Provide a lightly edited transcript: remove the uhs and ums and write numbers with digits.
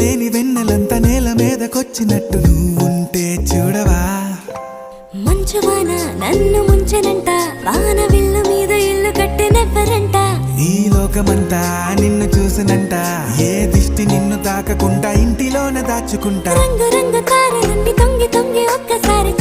లేని వెన్నెలంతా నేల మీదకొచ్చినట్టు నువ్వుంటే చూడవా. మంచువాన నన్ను ముంచెనంట, వాన విల్లు మీద ఇల్లు కట్టినెవ్వరంట. ఈ లోకమంతా నిన్ను చూసినంట, ఏ దిష్టి నిన్ను తాకకుండా ఇంటిలోన దాచుకుంటా. రంగు రంగు తారలన్నీ తొంగి తొంగి ఒక్కసారి